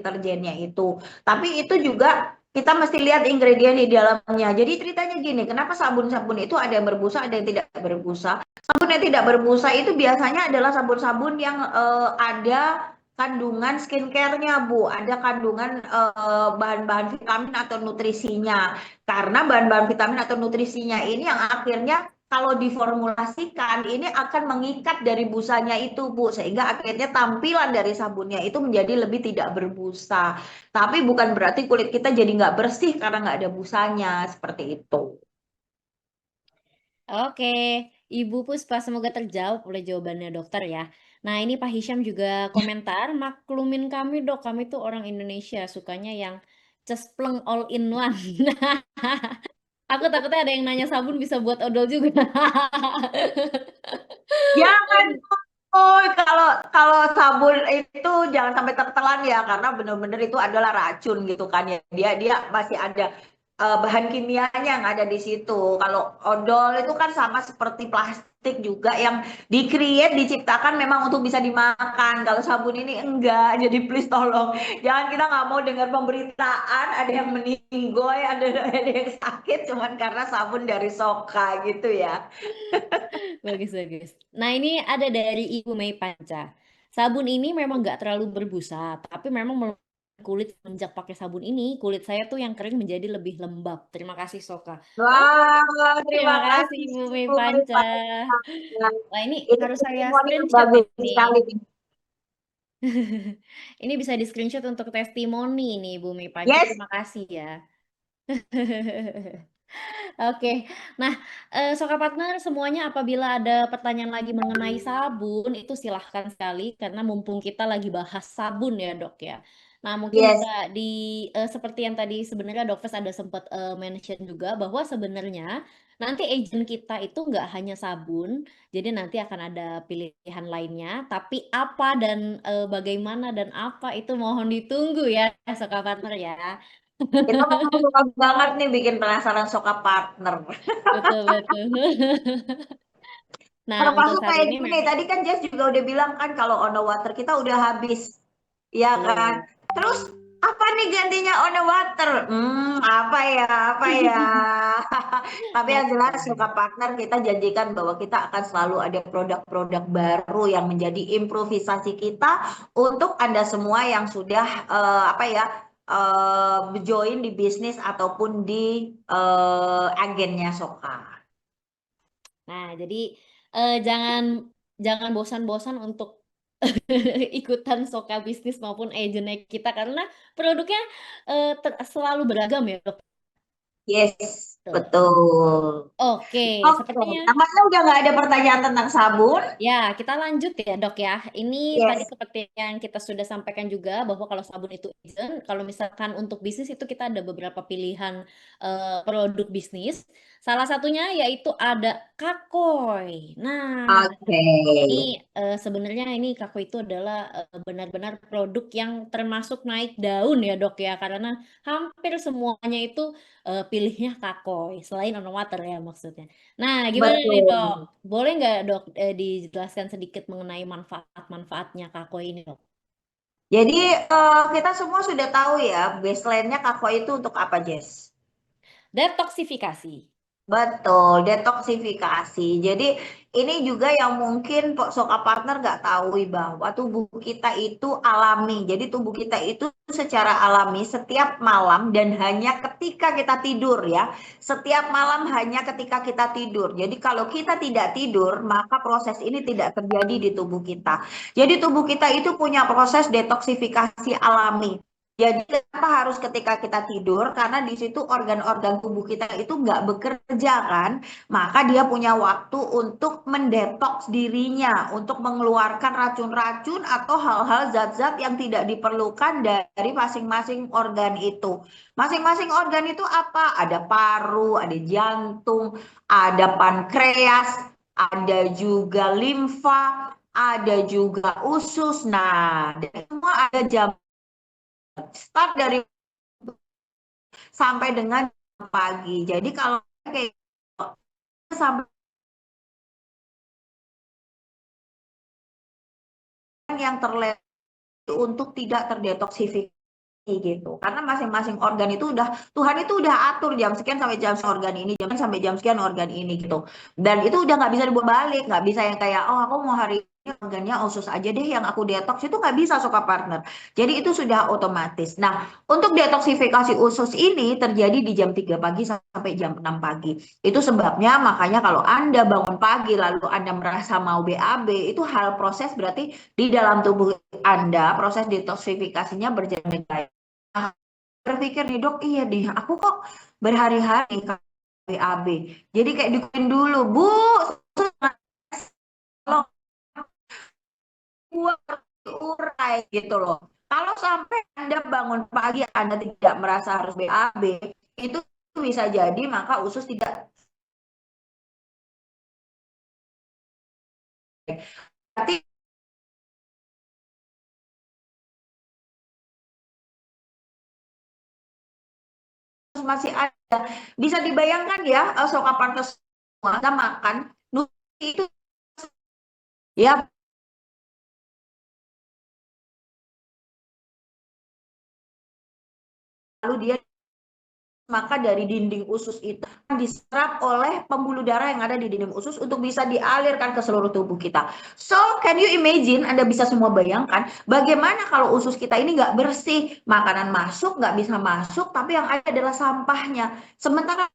deterjennya itu. Tapi itu juga kita mesti lihat ingredient di dalamnya. Jadi ceritanya gini, kenapa sabun-sabun itu ada yang berbusa, ada yang tidak berbusa. Sabun yang tidak berbusa itu biasanya adalah sabun-sabun yang ada kandungan skincare-nya, Bu. Ada kandungan bahan-bahan vitamin atau nutrisinya. Karena bahan-bahan vitamin atau nutrisinya ini yang akhirnya kalau diformulasikan ini akan mengikat dari busanya itu, Bu, sehingga akhirnya tampilan dari sabunnya itu menjadi lebih tidak berbusa. Tapi bukan berarti kulit kita jadi nggak bersih karena nggak ada busanya, seperti itu. Oke, Ibu Puspa, semoga terjawab oleh jawabannya dokter ya. Nah, ini Pak Hisham juga komentar, maklumin kami dok, kami tuh orang Indonesia, sukanya yang cespleng all in one. Aku takutnya ada yang nanya sabun bisa buat odol juga. Jangan, oh, kalau kalau sabun itu jangan sampai tertelan ya, karena benar-benar itu adalah racun gitu kan ya. Dia masih ada bahan kimianya yang ada di situ. Kalau odol itu kan sama seperti plastik juga yang diciptakan memang untuk bisa dimakan. Kalau sabun ini enggak. Jadi please tolong, jangan, kita nggak mau dengar pemberitaan ada yang meninggoy, ada yang sakit cuman karena sabun dari Soka gitu ya. Bagus, bagus. Nah, ini ada dari Ibu Mei Panca. Sabun ini memang nggak terlalu berbusa, tapi memang kulit semenjak pakai sabun ini, kulit saya tuh yang kering menjadi lebih lembab. Terima kasih, Soka. Oh, Wah, terima terima kasih kasih Ibu Mei Bu Panca. Maipa. Wah, ini Ini harus saya testimoni yang screenshot bagus ini. sekali. Ini bisa di screenshot untuk testimoni nih, Bu Mei Panca. Yes. Terima kasih ya. Oke, nah, Soka Partner semuanya apabila ada pertanyaan lagi mengenai sabun itu silahkan sekali karena mumpung kita lagi bahas sabun ya Dok ya. Nah mungkin Yes. bisa seperti yang tadi sebenarnya Dokes ada sempat mention juga bahwa sebenarnya nanti agent kita itu nggak hanya sabun, jadi nanti akan ada pilihan lainnya, tapi apa dan bagaimana dan apa itu mohon ditunggu ya Soka Partner ya. Kita memang suka banget nih bikin penasaran Soka Partner. Betul betul. Nah, untuk Termasuk saat kayak ini gini, memang tadi kan Jess juga udah bilang kan kalau on the water kita udah habis. Ya betul. kan? Terus apa nih gantinya on the water? Apa ya? Apa ya? Tapi Nah, yang jelas suka partner kita janjikan bahwa kita akan selalu ada produk-produk baru yang menjadi improvisasi kita untuk Anda semua yang sudah apa ya? Join di bisnis ataupun di agennya Soka. nah, jadi jangan jangan bosan-bosan untuk ikutan Soka bisnis maupun agentnya kita karena produknya selalu beragam ya, Dok. Yes, Betul. betul. Oke, Oke, sepertinya tampaknya udah nggak ada pertanyaan tentang sabun. ya, kita lanjut ya, Dok ya. Ini tadi Yes. seperti yang kita sudah sampaikan juga bahwa kalau sabun itu agent, kalau misalkan untuk bisnis itu kita ada beberapa pilihan produk bisnis. Salah satunya yaitu ada Kakoi. Nah, Oke. ini sebenarnya ini Kakoi itu adalah benar-benar produk yang termasuk naik daun ya, Dok ya, karena hampir semuanya itu pilihnya Kakoi, selain Onowater ya maksudnya. Nah, gimana nih, Dok? Betul. Boleh nggak dok dijelaskan sedikit mengenai manfaat-manfaatnya Kako ini dok? Jadi kita semua sudah tahu ya, baseline-nya Kako itu untuk apa, Jess? Detoksifikasi. Betul, detoksifikasi. Jadi ini juga yang mungkin Soka Partner nggak tahu bahwa tubuh kita itu alami. Jadi tubuh kita itu secara alami setiap malam dan hanya ketika kita tidur ya. Setiap malam hanya ketika kita tidur. Jadi kalau kita tidak tidur, maka proses ini tidak terjadi di tubuh kita. Jadi tubuh kita itu punya proses detoksifikasi alami. Jadi kenapa harus ketika kita tidur? Karena di situ organ-organ tubuh kita itu nggak bekerja kan, maka dia punya waktu untuk mendetoks dirinya, untuk mengeluarkan racun-racun atau hal-hal zat-zat yang tidak diperlukan dari masing-masing organ itu. Masing-masing organ itu apa? Ada paru, ada jantung, ada pankreas, ada juga limfa, ada juga usus. Nah, dan semua ada jam start dari sampai dengan pagi. Jadi kalau kayak sampai yang terlewat untuk tidak terdetoksifikasi. gitu. Karena masing-masing organ itu Tuhan itu udah atur jam sekian sampai jam sekian organ ini, jam sampai jam sekian organ ini gitu. Dan itu udah nggak bisa dibuat balik, nggak bisa yang kayak oh aku mau hari ini organnya usus aja deh yang aku detox, itu nggak bisa suka partner. Jadi itu sudah otomatis. Nah, untuk detoksifikasi usus ini terjadi di jam 3 pagi sampai jam 6 pagi. Itu sebabnya makanya kalau Anda bangun pagi lalu Anda merasa mau BAB, itu hal proses berarti di dalam tubuh Anda proses detoksifikasinya berjalan dengan baik. Berpikir nih dok, iya deh, aku kok berhari-hari BAB. Jadi kayak dikuin dulu, Bu, kalau buat urai gitu loh. Kalau sampai Anda bangun pagi, Anda tidak merasa harus BAB, itu bisa jadi maka usus tidak. Berarti masih ada. Bisa dibayangkan ya, sokapan semua kita makan, itu ya lalu dia maka dari dinding usus itu diserap oleh pembuluh darah yang ada di dinding usus untuk bisa dialirkan ke seluruh tubuh kita. So, can you imagine, Anda bisa semua bayangkan bagaimana kalau usus kita ini nggak bersih, makanan masuk nggak bisa masuk, tapi yang ada adalah sampahnya. Sementara